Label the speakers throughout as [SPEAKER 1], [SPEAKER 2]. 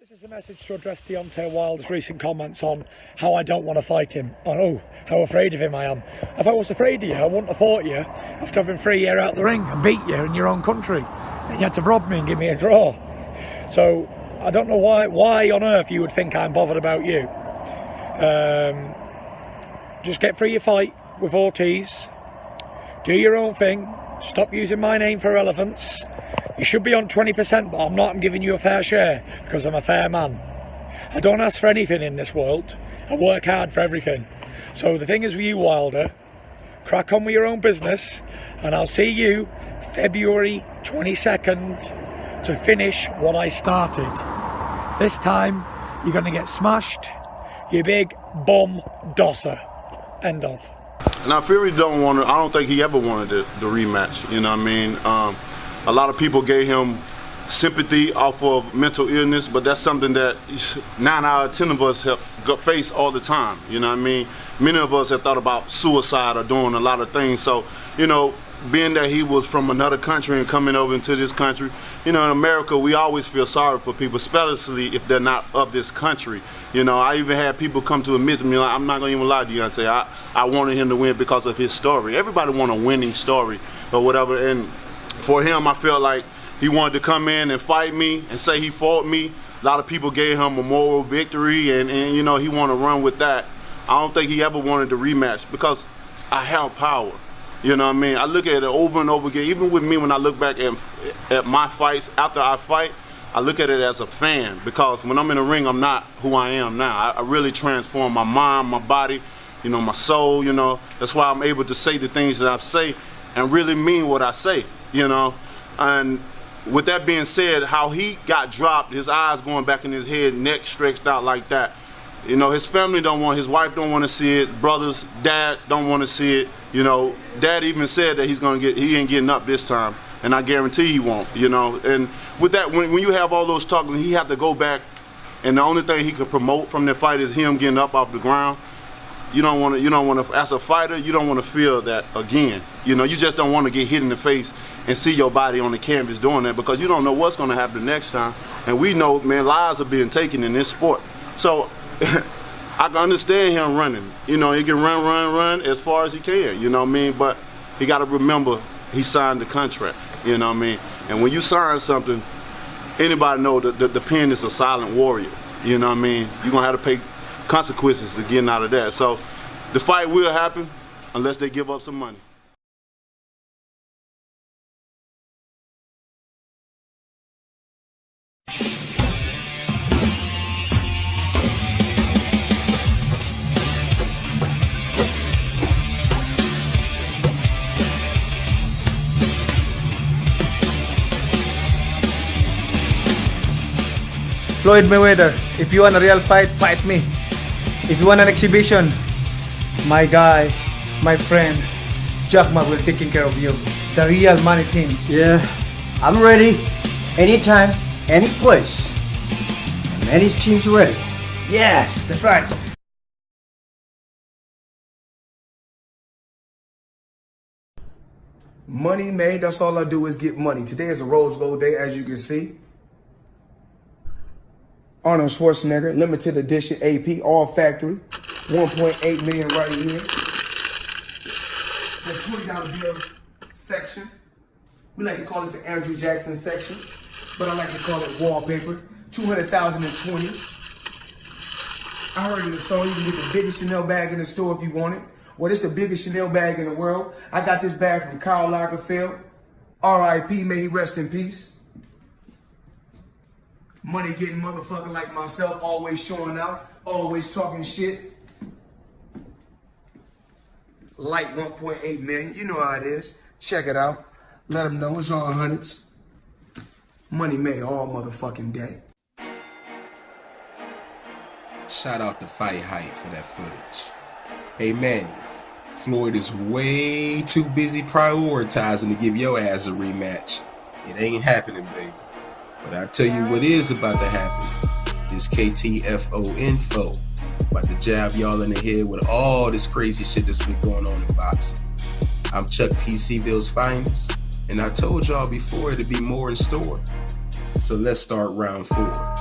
[SPEAKER 1] This is a message to address Deontay Wilder's recent comments on how I don't want to fight him. Oh, how afraid of him I am. If I was afraid of you, I wouldn't have fought you after having 3 years out the ring and beat you in your own country. And you had to rob me and give me a draw. So I don't know why on earth you would think I'm bothered about you. Just get through your fight with Ortiz. Do your own thing. Stop using my name for relevance. You should be on 20%, but I'm not. I'm giving you a fair share because I'm a fair man. I don't ask for anything in this world. I work hard for everything. So the thing is with you, Wilder, crack on with your own business, and I'll see you February 22nd to finish what I started. This time, you're going to get smashed, you big bum dosser. End of.
[SPEAKER 2] Now, Fury I don't think he ever wanted the rematch, you know what I mean? A lot of people gave him sympathy off of mental illness, but that's something that 9 out of 10 of us have faced all the time, you know what I mean? Many of us have thought about suicide or doing a lot of things, so, you know, being that he was from another country and coming over into this country, you know, in America, we always feel sorry for people, especially if they're not of this country. You know, I even had people come to admit to me, like, I'm not going to even lie to you and say, I wanted him to win because of his story. Everybody want a winning story or whatever, and for him, I felt like he wanted to come in and fight me and say he fought me. A lot of people gave him a moral victory, and you know, he wanted to run with that. I don't think he ever wanted the rematch because I have power. You know what I mean? I look at it over and over again. Even with me, when I look back at my fights after I fight, I look at it as a fan, because when I'm in the ring, I'm not who I am now. I really transform my mind, my body, you know, my soul, you know. That's why I'm able to say the things that I say and really mean what I say, you know. And with that being said, how he got dropped, his eyes going back in his head, neck stretched out like that, you know, his family don't want, his wife don't want to see it, brothers, dad don't want to see it. You know, dad even said that he ain't getting up this time, and I guarantee he won't, you know. And with that, when you have all those talks, he have to go back, and the only thing he could promote from the fight is him getting up off the ground. You don't want to, as a fighter, you don't want to feel that again. You know, you just don't want to get hit in the face and see your body on the canvas doing that, because you don't know what's going to happen the next time. And we know, man, lives are being taken in this sport. So I can understand him running. You know, he can run as far as he can, you know what I mean? But he got to remember he signed the contract, you know what I mean? And when you sign something, anybody know that the pen is a silent warrior, you know what I mean? You're going to have to pay consequences to getting out of that. So the fight will happen unless they give up some money.
[SPEAKER 3] Floyd Mayweather, if you want a real fight, fight me. If you want an exhibition, my guy, my friend, Jack Ma will take care of you. The real money team.
[SPEAKER 4] Yeah, I'm ready. Anytime, any place. And any team's ready.
[SPEAKER 3] Yes, that's right.
[SPEAKER 5] Money made, that's all I do is get money. Today is a rose gold day, as you can see. Arnold Schwarzenegger, limited edition AP, all factory. 1.8 million right here. The $20 bill section. We like to call this the Andrew Jackson section, but I like to call it wallpaper. 200,020. I heard in the song you can get the biggest Chanel bag in the store if you want it. Well, it's the biggest Chanel bag in the world. I got this bag from Karl Lagerfeld. R.I.P. May he rest in peace. Money getting motherfucker like myself, always showing out, always talking shit. Light 1.8 million, you know how it is. Check it out. Let them know it's all hundreds. Money made all motherfucking day.
[SPEAKER 6] Shout out to Fight Hype for that footage. Hey Manny, Floyd is way too busy prioritizing to give your ass a rematch. It ain't happening, baby. But I tell you what is about to happen. This KTFO Info about to jab y'all in the head with all this crazy shit that's been going on in boxing. I'm Chuck P. C-Ville's finest, and I told y'all before it'd be more in store. So let's start round 4.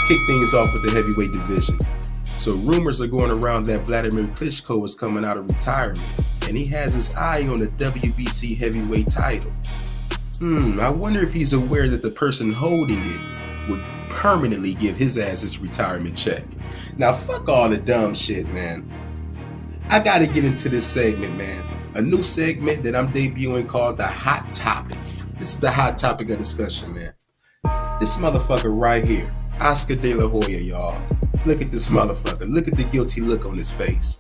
[SPEAKER 6] kick things off with the heavyweight division. So rumors are going around that Vladimir Klitschko is coming out of retirement, and he has his eye on the WBC heavyweight title. I wonder if he's aware that the person holding it would permanently give his ass his retirement check. Now fuck all the dumb shit, man. I gotta get into this segment, man. A new segment that I'm debuting called the Hot Topic. This is the hot topic of discussion, man. This motherfucker right here, Oscar De La Hoya, y'all. Look at this motherfucker. Look at the guilty look on his face.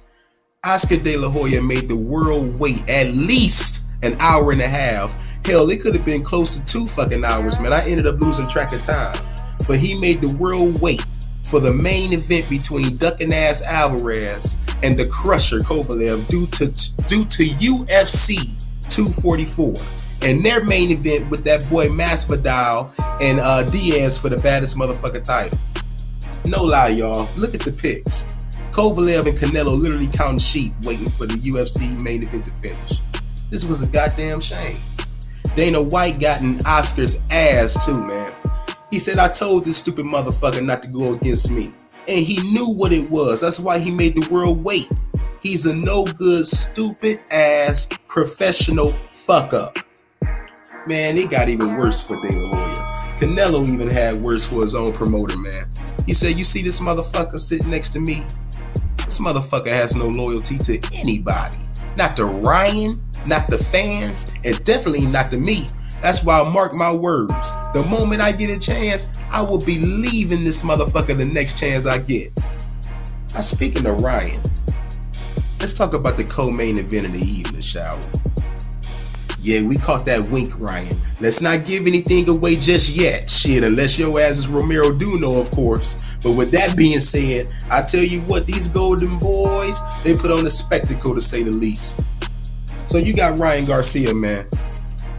[SPEAKER 6] Oscar De La Hoya made the world wait at least an hour and a half. Hell, it could have been close to 2 fucking hours, man. I ended up losing track of time. But he made the world wait for the main event between ducking ass Alvarez and the Crusher Kovalev due to UFC 244. And their main event with that boy Masvidal and Diaz for the baddest motherfucker title. No lie, y'all. Look at the pics. Kovalev and Canelo literally counting sheep waiting for the UFC main event to finish. This was a goddamn shame. Dana White got in Oscar's ass too, man. He said, I told this stupid motherfucker not to go against me. And he knew what it was. That's why he made the world wait. He's a no good, stupid ass professional fuck up. Man, it got even worse for De La Hoya. Canelo even had worse for his own promoter, man. He said, you see this motherfucker sitting next to me? This motherfucker has no loyalty to anybody. Not to Ryan, not the fans, and definitely not to me. That's why I mark my words. The moment I get a chance, I will be leaving this motherfucker the next chance I get. Now, speaking of Ryan, let's talk about the co-main event of the evening, shall we? Yeah, we caught that wink, Ryan. Let's not give anything away just yet. Shit, unless your ass is Romero Duno, of course. But with that being said, I tell you what, these Golden Boys, they put on a spectacle to say the least. So you got Ryan Garcia, man.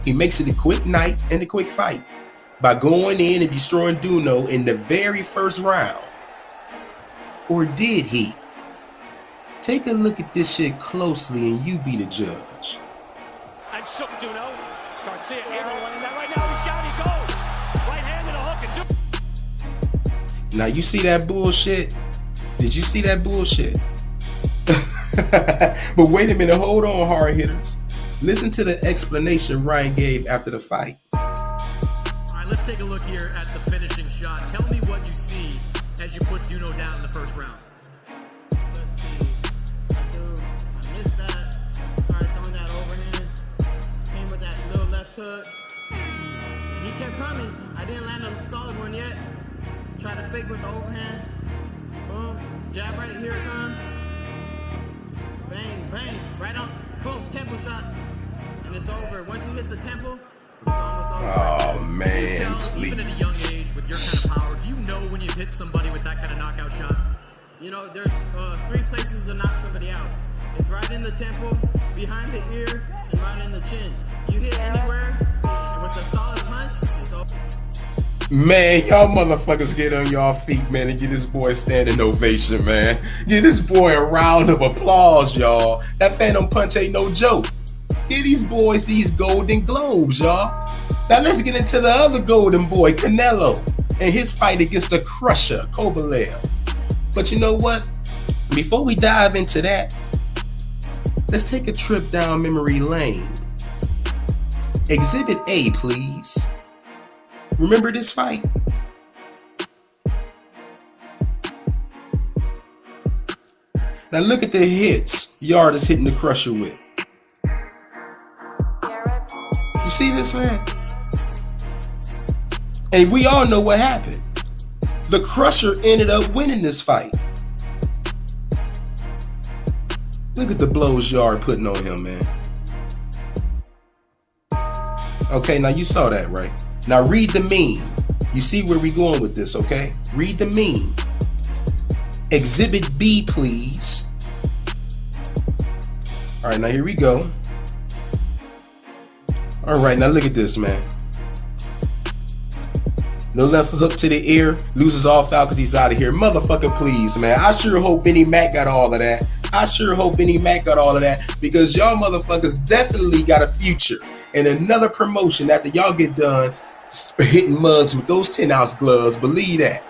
[SPEAKER 6] He makes it a quick night and a quick fight by going in and destroying Duno in the very first round. Or did he? Take a look at this shit closely and you be the judge.
[SPEAKER 7] And shook Duno. Garcia arrowing that right now. He's got it. He goes. Right hand in the hook.
[SPEAKER 6] Now you see that bullshit? Did you see that bullshit? But wait a minute, hold on, hard hitters. Listen to the explanation Ryan gave after the fight.
[SPEAKER 8] All right, let's take a look here at the finishing shot. Tell me what you see as you put Duno down in the first round.
[SPEAKER 9] Let's see. I missed that. Started throwing that overhand. Came with that little left hook. He kept coming. I didn't land a solid one yet. Tried to fake with the overhand. Boom. Jab right, here it comes. Bang, bang. Right on. Boom. Temple shot. And it's over. Once you hit the temple, it's almost over.
[SPEAKER 6] Oh man,
[SPEAKER 8] Now, even at a young
[SPEAKER 6] please.
[SPEAKER 8] age, with your kind of power, do you know when you've hit somebody with that kind of knockout shot?
[SPEAKER 9] You know, there's 3 places to knock somebody out. It's right in the temple, behind the ear, and right in the chin. You hit anywhere, and with a solid punch, it's over.
[SPEAKER 6] Man, y'all motherfuckers get on y'all feet, man, and give this boy a standing ovation, man. Give this boy a round of applause, y'all. That Phantom Punch ain't no joke. Give these boys these Golden Globes, y'all. Now let's get into the other Golden Boy, Canelo, and his fight against the Crusher, Kovalev. But you know what? Before we dive into that, let's take a trip down memory lane. Exhibit A, please. Remember this fight? Now look at the hits Yard is hitting the Crusher with. You see this, man? And we all know what happened. The Crusher ended up winning this fight. Look at the blows Yard putting on him, man. Okay, now you saw that, right? Now read the meme. You see where we going with this, okay? Read the meme. Exhibit B, please. All right, now here we go. All right, now look at this, man. No left hook to the ear, loses all faculties out of here. Motherfucker, please, man. I sure hope Vinnie Mac got all of that. I sure hope Vinnie Mac got all of that, because y'all motherfuckers definitely got a future and another promotion after y'all get done hitting mugs with those 10-ounce gloves. Believe that.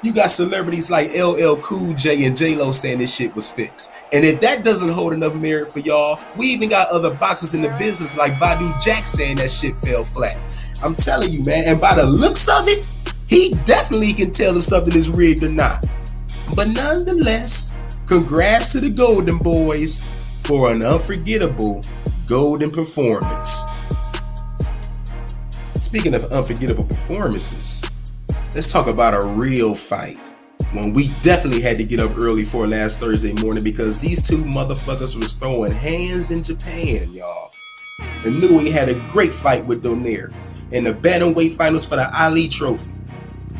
[SPEAKER 6] You got celebrities like LL Cool J and J-Lo saying this shit was fixed. And if that doesn't hold enough merit for y'all, we even got other boxers in the business like Badu Jack saying that shit fell flat. I'm telling you, man, and by the looks of it, he definitely can tell if something is rigged or not. But nonetheless, congrats to the Golden Boys for an unforgettable golden performance. Speaking of unforgettable performances, let's talk about a real fight. One we definitely had to get up early for last Thursday morning because these two motherfuckers was throwing hands in Japan, y'all. Inoue had a great fight with Donaire in the bantamweight finals for the Ali Trophy.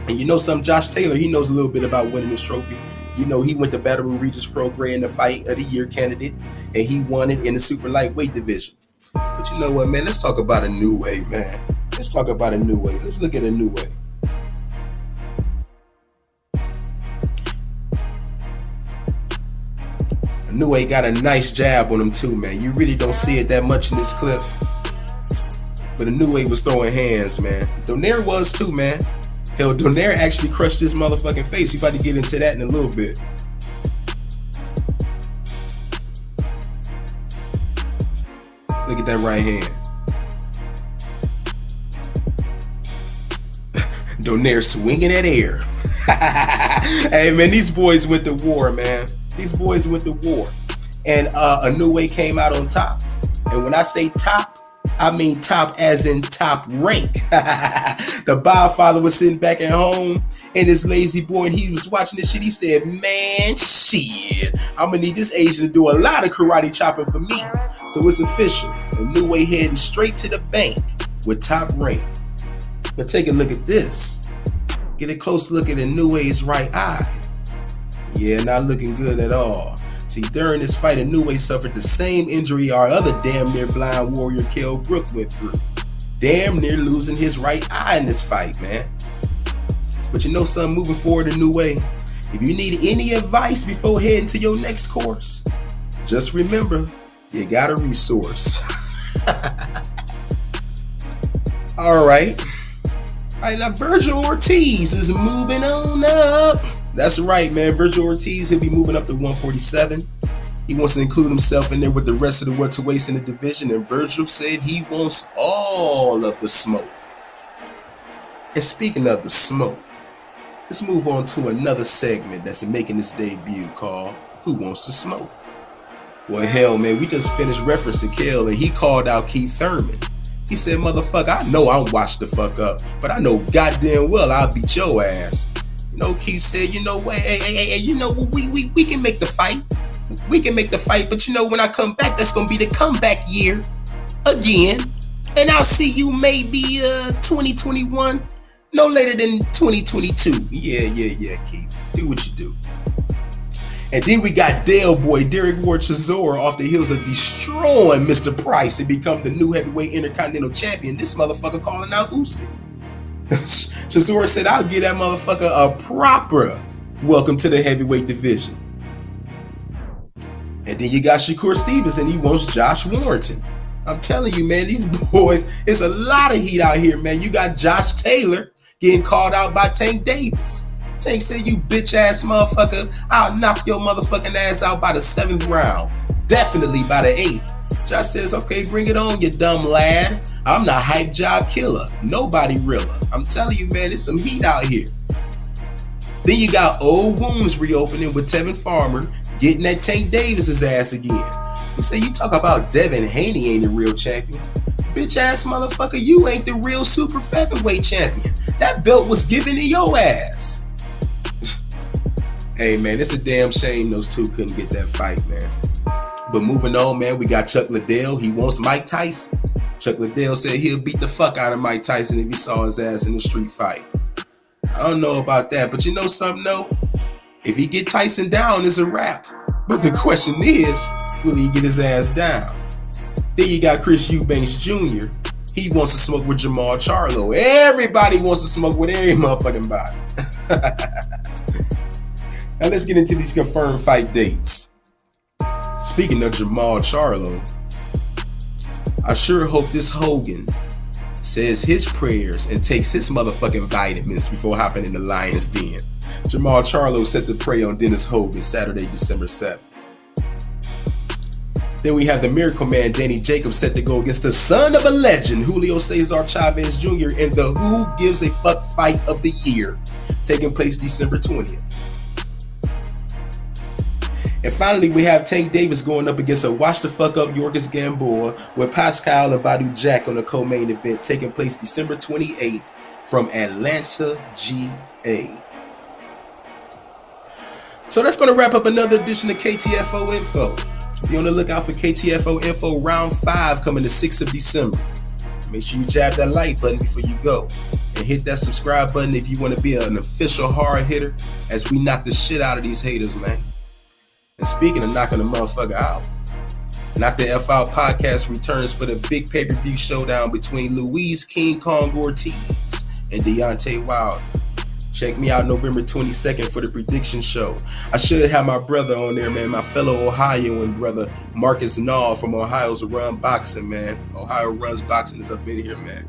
[SPEAKER 6] And you know something, Josh Taylor, he knows a little bit about winning this trophy. You know, he went to Battle Regis Program, the Fight of the Year candidate, and he won it in the super lightweight division. But you know what, man? Let's talk about Inoue, man. Let's talk about Inoue. Let's look at Inoue. Inoue got a nice jab on him too, man. You really don't see it that much in this clip. But Inoue was throwing hands, man. Donaire was too, man. Hell, Donaire actually crushed his motherfucking face. We about to get into that in a little bit. Look at that right hand. Donaire swinging that air. Hey, man, these boys went to war, man. These boys went to war. And Inoue came out on top. And when I say top, I mean top as in top rank. The Godfather was sitting back at home and this lazy boy, and he was watching this shit. He said, man, shit, I'm gonna need this Asian to do a lot of karate chopping for me. So it's official. Inoue heading straight to the bank with top rank. But take a look at this. Get a close look at Inoue's right eye. Yeah, not looking good at all. See, during this fight, Inoue suffered the same injury our other damn near blind warrior Kell Brook went through. Damn near losing his right eye in this fight, man. But you know something, moving forward, Inoue, if you need any advice before heading to your next course, just remember, you got a resource. All right, now Virgil Ortiz is moving on up. That's right, man. Virgil Ortiz, he'll be moving up to 147. He wants to include himself in there with the rest of the welterweights in the division, and Virgil said he wants all of the smoke. And speaking of the smoke, let's move on to another segment that's making its debut called Who Wants to Smoke? Well, hell, man, we just finished referencing Kell, and he called out Keith Thurman. He said, motherfucker, I know I'm washed the fuck up, but I know goddamn well I'll beat your ass. You know, Keith said, you know what, hey, you know, we can make the fight. We can make the fight, but you know, when I come back, that's gonna be the comeback year again. And I'll see you maybe 2021, no later than 2022. Yeah, Keith. Do what you do. And then we got Dale Boy, Derek Ward Chisora, off the heels of destroying Mr. Price and become the new heavyweight intercontinental champion. This motherfucker calling out Usyk. Chisora said, I'll give that motherfucker a proper welcome to the heavyweight division. And then you got Shakur Stevenson, he wants Josh Warrington. I'm telling you, man, these boys, it's a lot of heat out here, man. You got Josh Taylor getting called out by Tank Davis. Tank said, you bitch ass motherfucker, I'll knock your motherfucking ass out by the 7th round. Definitely by the 8th. Josh says, okay, bring it on, you dumb lad. I'm the hype job killer. Nobody realer. I'm telling you, man, there's some heat out here. Then you got old wounds reopening with Tevin Farmer getting that Tank Davis's ass again. You say, you talk about Devin Haney ain't the real champion. Bitch ass motherfucker, you ain't the real super featherweight champion. That belt was given to your ass. Hey, man, it's a damn shame those two couldn't get that fight, man. But moving on, man, we got Chuck Liddell. He wants Mike Tyson. Chuck Liddell said he'll beat the fuck out of Mike Tyson if he saw his ass in the street fight. I don't know about that, but you know something, though? If he get Tyson down, it's a wrap. But the question is, will he get his ass down? Then you got Chris Eubanks Jr. He wants to smoke with Jamal Charlo. Everybody wants to smoke with every motherfucking body. Now let's get into these confirmed fight dates. Speaking of Jamal Charlo, I sure hope this Hogan says his prayers and takes his motherfucking vitamins before hopping in the Lion's Den. Jamal Charlo set to prey on Dennis Hogan Saturday, December 7th. Then we have the Miracle Man Danny Jacobs set to go against the son of a legend, Julio Cesar Chavez Jr. in the Who Gives a Fuck Fight of the Year, taking place December 20th. And finally, we have Tank Davis going up against a Watch the Fuck Up Yorgos Gamboa with Pascal and Badu Jack on the co-main event, taking place December 28th from Atlanta, GA. So that's going to wrap up another edition of KTFO Info. Be on the lookout for KTFO Info Round 5 coming the 6th of December. Make sure you jab that like button before you go. And hit that subscribe button if you want to be an official hard hitter as we knock the shit out of these haters, man. And speaking of knocking a motherfucker out, Knock the F Out podcast returns for the big pay-per-view showdown between Luis King Kong Ortiz and Deontay Wilder. Check me out November 22nd for the prediction show. I should have my brother on there, man, my fellow Ohioan brother, Marcus Nall from Ohio's Run Boxing, man. Ohio Runs Boxing is up in here, man.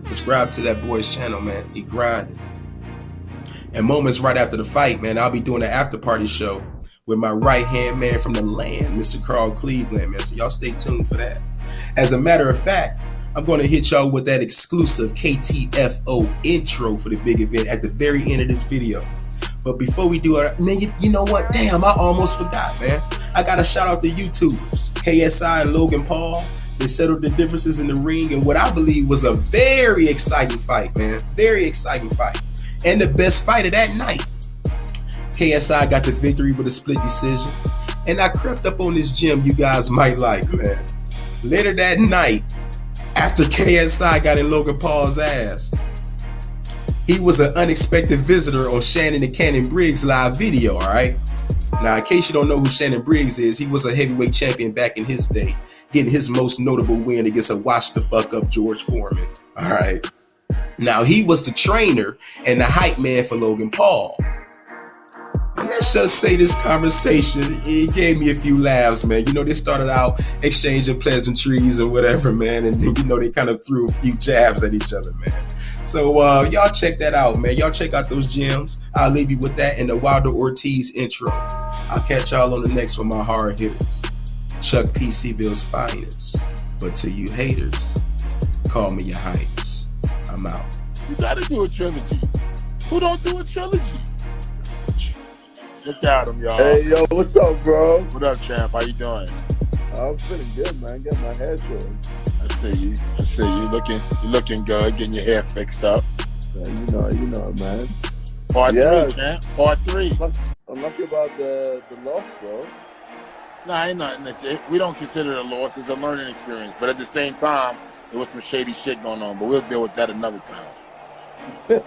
[SPEAKER 6] Subscribe to that boy's channel, man. He grinding. And moments right after the fight, man, I'll be doing an after party show with my right-hand man from the land, Mr. Carl Cleveland, man. So y'all stay tuned for that. As a matter of fact, I'm going to hit y'all with that exclusive KTFO intro for the big event at the very end of this video. But before we do it, man, you know what? Damn, I almost forgot, man. I got to shout out the YouTubers, KSI and Logan Paul. They settled the differences in the ring in what I believe was a very exciting fight, man. Very exciting fight. And the best fight of that night. KSI got the victory with a split decision. And I crept up on this gym you guys might like, man. Later that night, after KSI got in Logan Paul's ass, he was an unexpected visitor on Shannon and Cannon Briggs live video, alright? Now, in case you don't know who Shannon Briggs is, he was a heavyweight champion back in his day, getting his most notable win against a Watch the Fuck Up George Foreman, alright? Now, he was the trainer and the hype man for Logan Paul. And let's just say this conversation, it gave me a few laughs, man. You know, they started out exchanging pleasantries and whatever, man. And then, you know, they kind of threw a few jabs at each other, man. So y'all check that out, man. Y'all check out those gems. I'll leave you with that in the Wilder Ortiz intro. I'll catch y'all on the next one, my hard hitters. Chuck P. C-Ville's finest. But to you haters, call me your highness. I'm out.
[SPEAKER 10] You gotta do a trilogy. Who don't do a trilogy? Look at him, y'all.
[SPEAKER 11] Hey, yo, what's up, bro?
[SPEAKER 10] What up, champ? How you doing?
[SPEAKER 11] I'm feeling good, man. Got my hair short.
[SPEAKER 10] I see you. You looking good. Getting your hair fixed up.
[SPEAKER 11] Man, you know, man.
[SPEAKER 10] Part 3, champ. Part 3.
[SPEAKER 11] I'm lucky about the loss, bro.
[SPEAKER 10] Nah, ain't nothing. We don't consider it a loss. It's a learning experience. But at the same time, there was some shady shit going on. But we'll deal with that another time.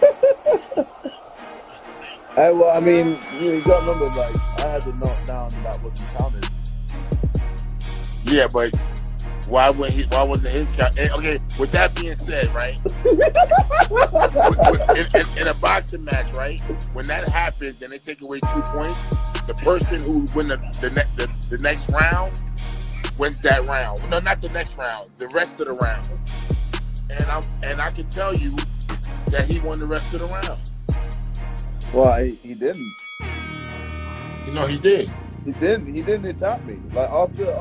[SPEAKER 11] Hey, well, I mean, you gotta remember, like, I had to knock down that wasn't counted.
[SPEAKER 10] Yeah, but why wasn't his count? Okay, with that being said, right? in a boxing match, right? When that happens and they take away 2 points, the person who win the next round wins that round. No, not the next round. The rest of the round. And I can tell you that he won the rest of the round.
[SPEAKER 11] Well, he didn't.
[SPEAKER 10] You know he did.
[SPEAKER 11] He didn't attack me. Like after he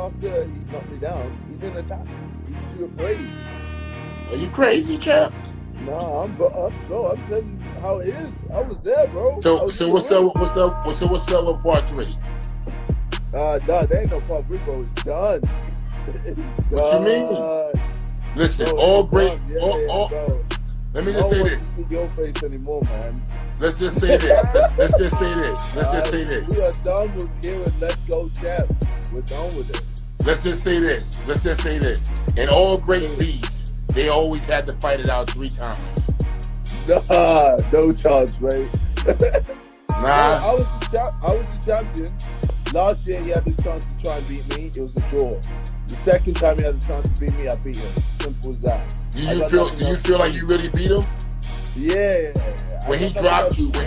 [SPEAKER 11] knocked me down, he didn't attack me. He was too afraid.
[SPEAKER 10] Are you crazy, champ?
[SPEAKER 11] Nah, I'm telling you how it is. I was there, bro.
[SPEAKER 10] So what's up with part 3?
[SPEAKER 11] Nah, there ain't no part 3, bro. It's done. It's
[SPEAKER 10] what you mean? Listen, bro, all great.
[SPEAKER 11] Bro.
[SPEAKER 10] Let me just say this.
[SPEAKER 11] I don't want to see your face anymore, man.
[SPEAKER 10] Let's just say this. Let's just say this.
[SPEAKER 11] We are done with here and Let's Go Champ. We're done with it.
[SPEAKER 10] Let's just say this. In all great leagues, they always had to fight it out 3 times.
[SPEAKER 11] Nah, no chance, mate.
[SPEAKER 10] Nah.
[SPEAKER 11] I was the champion. Last year he had this chance to try and beat me. It was a draw. The second time he had the chance to beat me, I beat him. Simple as that.
[SPEAKER 10] Do you feel like you really beat him?
[SPEAKER 11] Yeah.
[SPEAKER 10] When he dropped you, do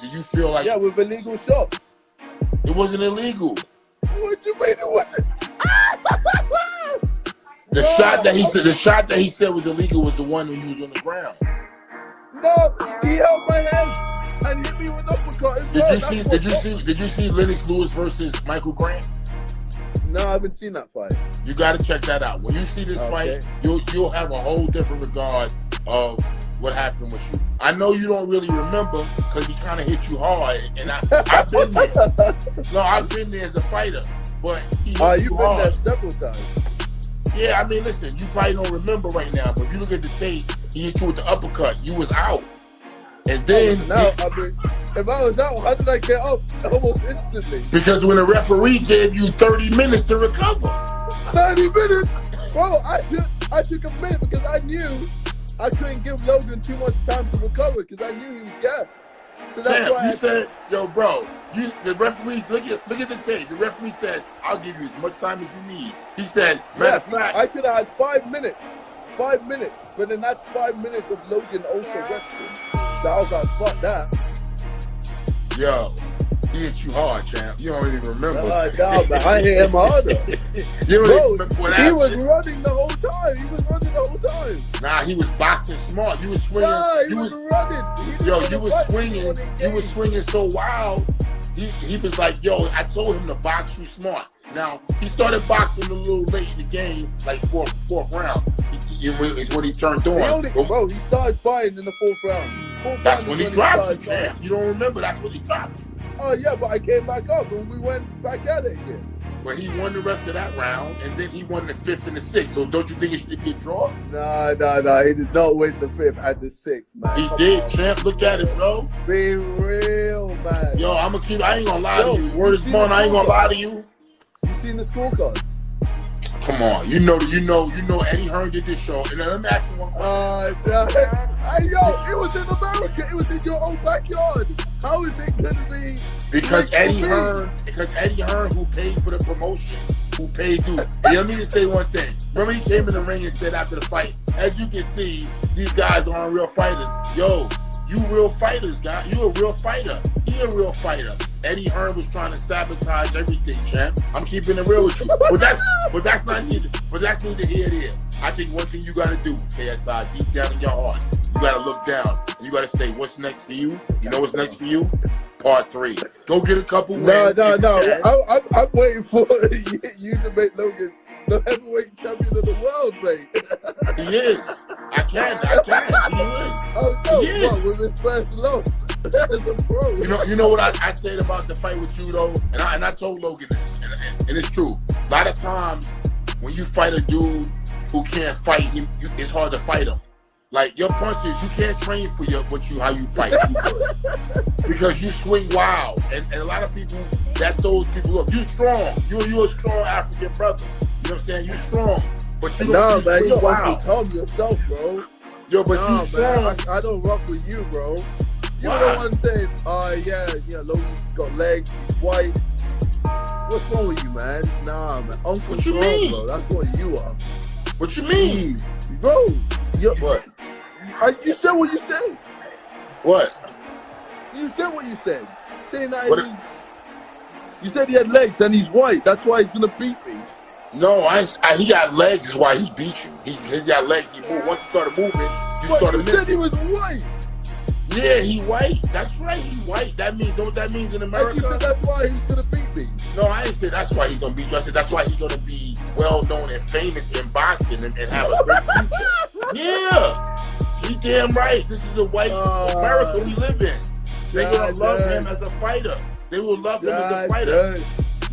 [SPEAKER 10] you feel like...
[SPEAKER 11] Yeah, with illegal shots.
[SPEAKER 10] It wasn't illegal.
[SPEAKER 11] What you mean it wasn't?
[SPEAKER 10] The shot that he said was illegal was the one when he was on the ground.
[SPEAKER 11] No, he held my head and hit me with an uppercut as well.
[SPEAKER 10] Did you see Lennox Lewis versus Michael Grant?
[SPEAKER 11] No, I haven't seen that fight.
[SPEAKER 10] You got to check that out. When you see this fight, you'll have a whole different regard of what happened with you. I know you don't really remember because he kind of hit you hard, and I've been there. No, I've been there as a fighter, but he hit
[SPEAKER 11] you've been there several times.
[SPEAKER 10] Yeah, I mean, listen, you probably don't remember right now, but if you look at the tape, he hit you with the uppercut. You was out, and then
[SPEAKER 11] if I was out, how did I get up almost instantly?
[SPEAKER 10] Because when the referee gave you 30 minutes to recover.
[SPEAKER 11] 30 minutes, bro. I took a minute because I knew I couldn't give Logan too much time to recover because I knew he was gassed. So that's why
[SPEAKER 10] you said, yo, bro, the referee, look at the tape. The referee said, I'll give you as much time as you need. He said, matter of fact,
[SPEAKER 11] I could have had 5 minutes. 5 minutes. But then that's 5 minutes of Logan also resting. So I was like, fuck that.
[SPEAKER 10] Yo, he hit you hard, champ. You don't even remember.
[SPEAKER 11] Nah, man, I hit him harder.
[SPEAKER 10] You don't remember what happened.
[SPEAKER 11] He was running the whole time.
[SPEAKER 10] Nah, he was boxing smart. You was swinging.
[SPEAKER 11] Nah, he was running.
[SPEAKER 10] You was swinging. You was swinging so wild. He was like, yo, I told him to box you smart. Now, he started boxing a little late in the game, like fourth round. Is when he turned on.
[SPEAKER 11] He started fighting in the fourth round.
[SPEAKER 10] That's when he dropped you, champ. You don't remember? That's when he dropped you.
[SPEAKER 11] Oh, yeah, but I came back up and we went back at it again.
[SPEAKER 10] But he won the rest of that round, and then he won the 5th and the 6th. So don't you think it should be a draw?
[SPEAKER 11] Nah. He did not win the 5th and the 6th, man.
[SPEAKER 10] He did, champ. Look at it, bro.
[SPEAKER 11] Be real, man.
[SPEAKER 10] Yo, I ain't gonna lie to you. Word is born, I ain't gonna lie to you.
[SPEAKER 11] You seen the scorecards?
[SPEAKER 10] Come on, you know Eddie Hearn did this show, and let me ask you one question.
[SPEAKER 11] It was in America. It was in your own backyard. How is it gonna be?
[SPEAKER 10] Because Eddie Hearn, who paid for the promotion, who paid you. And let me just say one thing. Remember, he came in the ring and said after the fight, as you can see, these guys aren't real fighters. Yo, you real fighters, guy. You a real fighter. He a real fighter. Eddie Hearn was trying to sabotage everything, champ. I'm keeping it real with you. But that's not needed. But that's neither here nor there. I think one thing you gotta do, KSI, deep down in your heart, you gotta look down and you gotta say, what's next for you? You know what's next for you? Part 3. Go get a couple wins.
[SPEAKER 11] No. I'm waiting for you to make Logan the heavyweight champion of the world, mate.
[SPEAKER 10] He is. I can. He is.
[SPEAKER 11] Oh, no, what, with his first loss? As a pro.
[SPEAKER 10] You know what I said about the fight with you, though? And I told Logan this, and it's true. A lot of times, when you fight a dude who can't fight, it's hard to fight him. Like, your punches, you can't train for how you fight. Because you swing wild. And a lot of people, that throws people up. You strong. You're a strong African brother. You know what I'm saying? You're strong. But you don't
[SPEAKER 11] man, you
[SPEAKER 10] wild.
[SPEAKER 11] Want to calm yourself, bro.
[SPEAKER 10] Yo, but you strong.
[SPEAKER 11] Man, I don't rock with you, bro. You're the one saying, yeah, Logan's got legs, he's white. What's wrong with you, man? Nah, man. Uncle
[SPEAKER 10] what you mean?
[SPEAKER 11] Bro. That's what you are.
[SPEAKER 10] What you mean?
[SPEAKER 11] Bro,
[SPEAKER 10] what?
[SPEAKER 11] You said what you said.
[SPEAKER 10] What?
[SPEAKER 11] You said what you said. Saying that you said he had legs and he's white. That's why he's gonna beat me.
[SPEAKER 10] No, he got legs is why he beat you. He's got legs, he moved. Once he started moving, you started missing.
[SPEAKER 11] You said he was white.
[SPEAKER 10] Yeah, he white. That's right, he white. That means, know what that means in America?
[SPEAKER 11] You said that's why he's gonna beat me.
[SPEAKER 10] No, I ain't said that's why he's gonna beat you. I said that's why he's gonna be well known and famous in boxing and have a great future. Yeah. He damn right. This is a white America we live in. They're gonna love him as a fighter. They will love him as a fighter.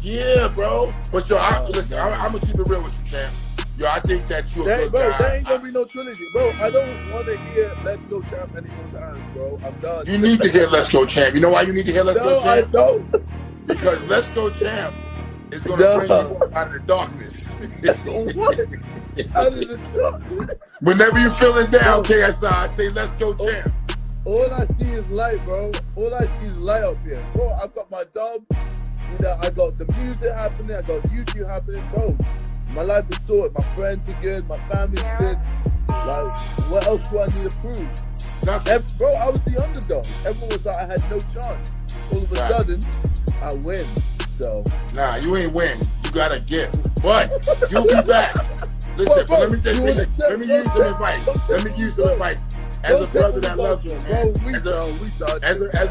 [SPEAKER 10] Yeah, bro. But yo, listen, I'm gonna keep it real with you, champ. Yo, I think that you're a good guy.
[SPEAKER 11] There ain't gonna be no trilogy. Bro, I don't want to hear Let's Go Champ any more times, bro. I'm done.
[SPEAKER 10] You need to hear Let's Go Champ. You know why you need to hear Let's Go Champ?
[SPEAKER 11] I don't.
[SPEAKER 10] Because Let's Go Champ is gonna bring you out of the darkness.
[SPEAKER 11] Out of the darkness?
[SPEAKER 10] Whenever you're feeling down, KSI, say Let's Go Champ.
[SPEAKER 11] All I see is light, bro. All I see is light up here. Bro, I've got my dub. I got the music happening. I got YouTube happening, bro. My life is sorted. My friends are good. My family's good. Like, what else do I need to prove? Bro, I was the underdog. Everyone was like, I had no chance. All of a sudden, I win. So.
[SPEAKER 10] Nah, you ain't win. You got a gift. But you'll be back. Listen, let me use some advice. as a
[SPEAKER 11] Don't
[SPEAKER 10] brother
[SPEAKER 11] take
[SPEAKER 10] that loves you,
[SPEAKER 11] bro,
[SPEAKER 10] man.
[SPEAKER 11] we
[SPEAKER 10] As
[SPEAKER 11] done.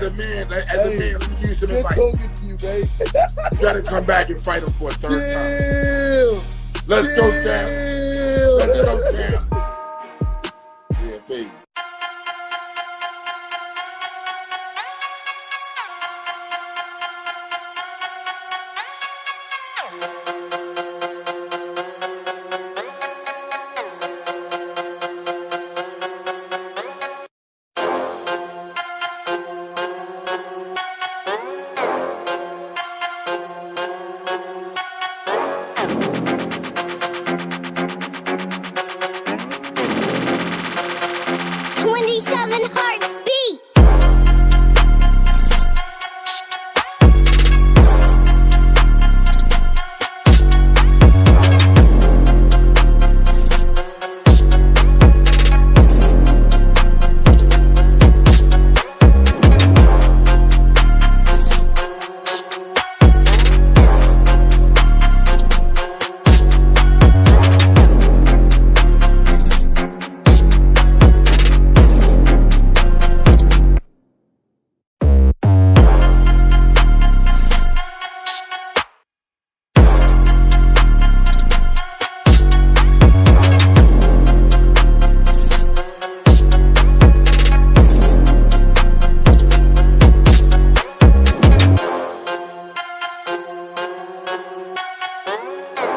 [SPEAKER 10] a man, let me give you some
[SPEAKER 11] Good
[SPEAKER 10] advice.
[SPEAKER 11] talking to you, man.
[SPEAKER 10] You gotta come back and fight him for a third time.
[SPEAKER 11] Chill.
[SPEAKER 10] Let's go, Sam. Let's go,